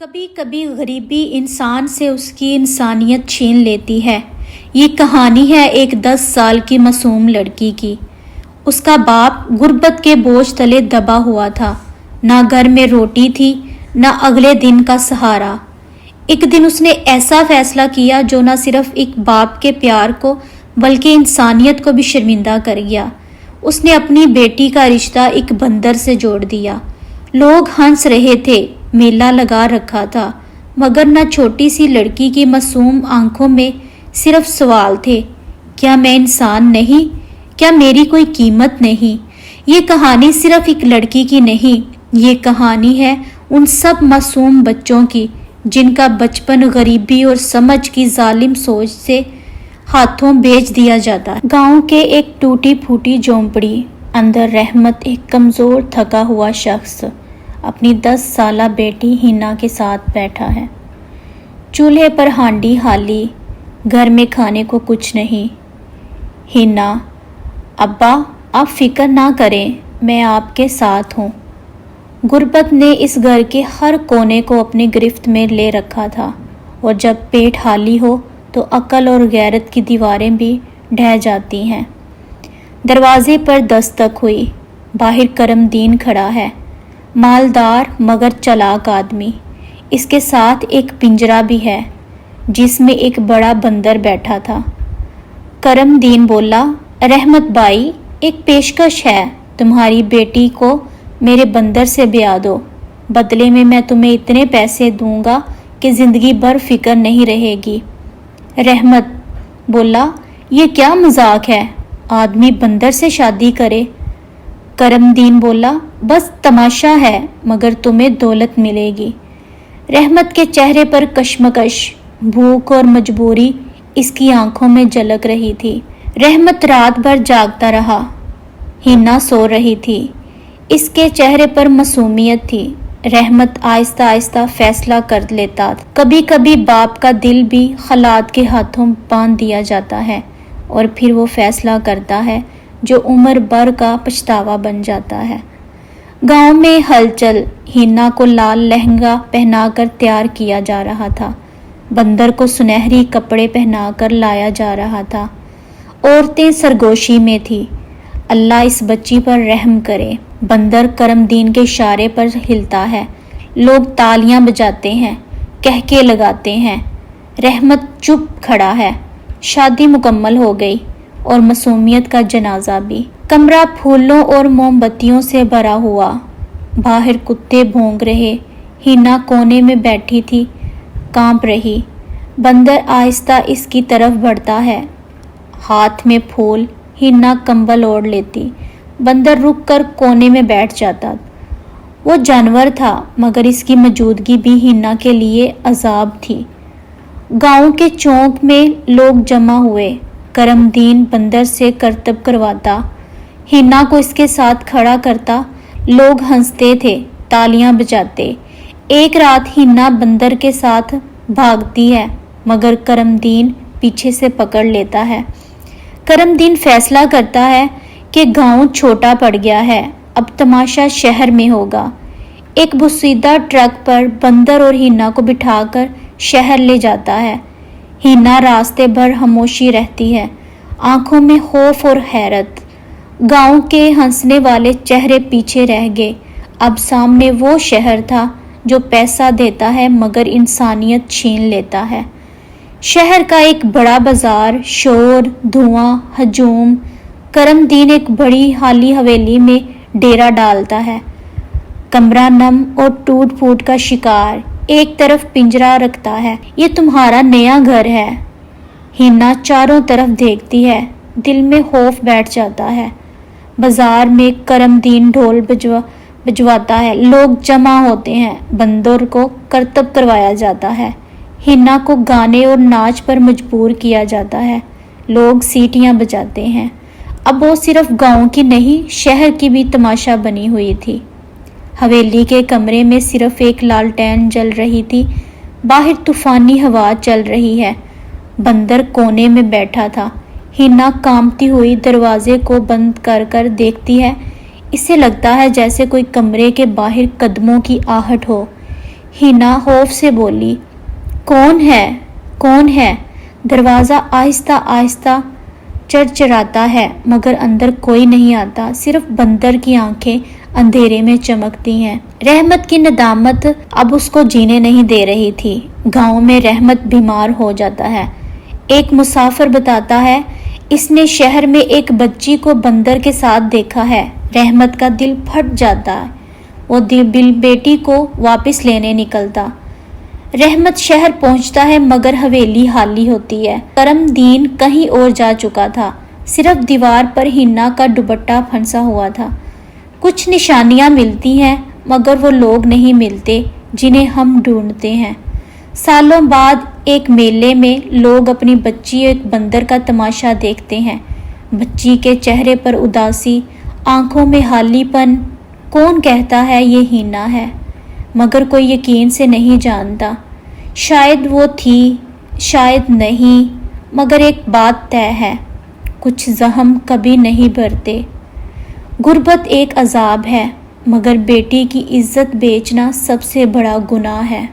کبھی کبھی غریبی انسان سے اس کی انسانیت چھین لیتی ہے۔ یہ کہانی ہے ایک 10 سال کی معصوم لڑکی کی۔ اس کا باپ غربت کے بوجھ تلے دبا ہوا تھا، نہ گھر میں روٹی تھی نہ اگلے دن کا سہارا۔ ایک دن اس نے ایسا فیصلہ کیا جو نہ صرف ایک باپ کے پیار کو بلکہ انسانیت کو بھی شرمندہ کر گیا۔ اس نے اپنی بیٹی کا رشتہ ایک بندر سے جوڑ دیا۔ لوگ ہنس رہے تھے، میلہ لگا رکھا تھا، مگر نہ چھوٹی سی لڑکی کی معصوم آنکھوں میں صرف سوال تھے، کیا میں انسان نہیں؟ کیا میری کوئی قیمت نہیں؟ یہ کہانی صرف ایک لڑکی کی نہیں، یہ کہانی ہے ان سب معصوم بچوں کی جن کا بچپن غریبی اور سمجھ کی ظالم سوچ سے ہاتھوں بیچ دیا جاتا ہے۔ گاؤں کے ایک ٹوٹی پھوٹی جھونپڑی اندر رحمت، ایک کمزور تھکا ہوا شخص، اپنی 10 سالہ بیٹی ہینا کے ساتھ بیٹھا ہے۔ چولہے پر ہانڈی حالی، گھر میں کھانے کو کچھ نہیں۔ ہینا: ابا آپ فکر نہ کریں، میں آپ کے ساتھ ہوں۔ غربت نے اس گھر کے ہر کونے کو اپنی گرفت میں لے رکھا تھا، اور جب پیٹ خالی ہو تو عقل اور غیرت کی دیواریں بھی ڈھہ جاتی ہیں۔ دروازے پر دستک ہوئی۔ باہر کرم دین کھڑا ہے، مالدار مگر چالاک آدمی۔ اس کے ساتھ ایک پنجرا بھی ہے جس میں ایک بڑا بندر بیٹھا تھا۔ کرم دین بولا: رحمت بائی، ایک پیشکش ہے، تمہاری بیٹی کو میرے بندر سے بیاہ دو، بدلے میں تمہیں اتنے پیسے دوں گا کہ زندگی بھر فکر نہیں رہے گی۔ رحمت بولا: یہ کیا مذاق ہے، آدمی بندر سے شادی کرے؟ کرم دین بولا: بس تماشا ہے، مگر تمہیں دولت ملے گی۔ رحمت کے چہرے پر کشمکش، بھوک اور مجبوری اس کی آنکھوں میں جھلک رہی تھی۔ رحمت رات بھر جاگتا رہا۔ ہینا سو رہی تھی، اس کے چہرے پر معصومیت تھی۔ رحمت آہستہ آہستہ فیصلہ کر لیتا۔ کبھی کبھی باپ کا دل بھی خلات کے ہاتھوں باندھ دیا جاتا ہے، اور پھر وہ فیصلہ کرتا ہے جو عمر بھر کا پچھتاوا بن جاتا ہے۔ گاؤں میں ہلچل۔ ہینا کو لال لہنگا پہنا کر تیار کیا جا رہا تھا، بندر کو سنہری کپڑے پہنا کر لایا جا رہا تھا۔ عورتیں سرگوشی میں تھی۔ اللہ اس بچی پر رحم کرے۔ بندر کرم دین کے اشارے پر ہلتا ہے، لوگ تالیاں بجاتے ہیں، کہکے لگاتے ہیں۔ رحمت چپ کھڑا ہے۔ شادی مکمل ہو گئی، اور معصومیت کا جنازہ بھی۔ کمرہ پھولوں اور موم بتیوں سے بھرا ہوا، باہر کتے بھونک رہے۔ ہینا کونے میں بیٹھی تھی، کانپ رہی۔ بندر آہستہ اس کی طرف بڑھتا ہے، ہاتھ میں پھول۔ ہینا کمبل اوڑھ لیتی، بندر رک کر کونے میں بیٹھ جاتا۔ وہ جانور تھا، مگر اس کی موجودگی بھی ہینا کے لیے عذاب تھی۔ گاؤں کے چوک میں لوگ جمع ہوئے۔ کرم دین بندر سے کرتب کرواتا، ہینا کو اس کے ساتھ کھڑا کرتا۔ لوگ ہنستے تھے، تالیاں بجاتے۔ ایک رات ہینا بندر کے ساتھ بھاگتی ہے، مگر کرم دین پیچھے سے پکڑ لیتا ہے۔ کرم دین فیصلہ کرتا ہے کہ گاؤں چھوٹا پڑ گیا ہے، اب تماشا شہر میں ہوگا۔ ایک بوسیدہ ٹرک پر بندر اور ہینا کو بٹھا کر شہر لے جاتا ہے۔ ہینا راستے بھر خاموشی رہتی ہے، آنکھوں میں خوف اور حیرت۔ گاؤں کے ہنسنے والے چہرے پیچھے رہ گئے۔ اب سامنے وہ شہر تھا جو پیسہ دیتا ہے مگر انسانیت چھین لیتا ہے۔ شہر کا ایک بڑا بازار، شور، دھواں، ہجوم۔ کرم دین ایک بڑی خالی حویلی میں ڈیرا ڈالتا ہے، کمرہ نم اور ٹوٹ پھوٹ کا شکار۔ ایک طرف پنجرا رکھتا ہے: یہ تمہارا نیا گھر ہے۔ ہینا چاروں طرف دیکھتی ہے، دل میں خوف بیٹھ جاتا ہے۔ بازار میں کرم دین ڈھول بجواتا ہے، لوگ جمع ہوتے ہیں، بندر کو کرتب کروایا جاتا ہے۔ ہینا کو گانے اور ناچ پر مجبور کیا جاتا ہے، لوگ سیٹیاں بجاتے ہیں۔ اب وہ صرف گاؤں کی نہیں، شہر کی بھی تماشا بنی ہوئی تھی۔ حویلی کے کمرے میں صرف ایک لالٹین جل رہی تھی، باہر طوفانی ہوا چل رہی ہے۔ بندر کونے میں بیٹھا تھا۔ ہینا کانپتی ہوئی دروازے کو بند کر کر دیکھتی ہے۔ اسے لگتا ہے جیسے کوئی کمرے کے باہر قدموں کی آہٹ ہو۔ ہینا خوف سے بولی، کون ہے؟ کون ہے؟ دروازہ آہستہ آہستہ چرچراتا ہے مگر اندر کوئی نہیں آتا، صرف بندر کی آنکھیں اندھیرے میں چمکتی ہیں۔ رحمت کی ندامت اب اس کو جینے نہیں دے رہی تھی۔ گاؤں میں رحمت بیمار ہو جاتا ہے۔ ایک مسافر بتاتا ہے اس نے شہر میں ایک بچی کو بندر کے ساتھ دیکھا ہے۔ رحمت کا دل پھٹ جاتا ہے، وہ بیٹی کو واپس لینے نکلتا۔ رحمت شہر پہنچتا ہے مگر حویلی خالی ہوتی ہے۔ کرم دین کہیں اور جا چکا تھا، صرف دیوار پر ہینا کا دوپٹہ پھنسا ہوا تھا۔ کچھ نشانیاں ملتی ہیں مگر وہ لوگ نہیں ملتے جنہیں ہم ڈھونڈتے ہیں۔ سالوں بعد ایک میلے میں لوگ اپنی بچی ایک بندر کا تماشا دیکھتے ہیں۔ بچی کے چہرے پر اداسی، آنکھوں میں خالی پن۔ کون کہتا ہے یہ ہینا ہے، مگر کوئی یقین سے نہیں جانتا۔ شاید وہ تھی، شاید نہیں، مگر ایک بات طے ہے، کچھ زخم کبھی نہیں بھرتے۔ غربت ایک عذاب ہے، مگر بیٹی کی عزت بیچنا سب سے بڑا گناہ ہے۔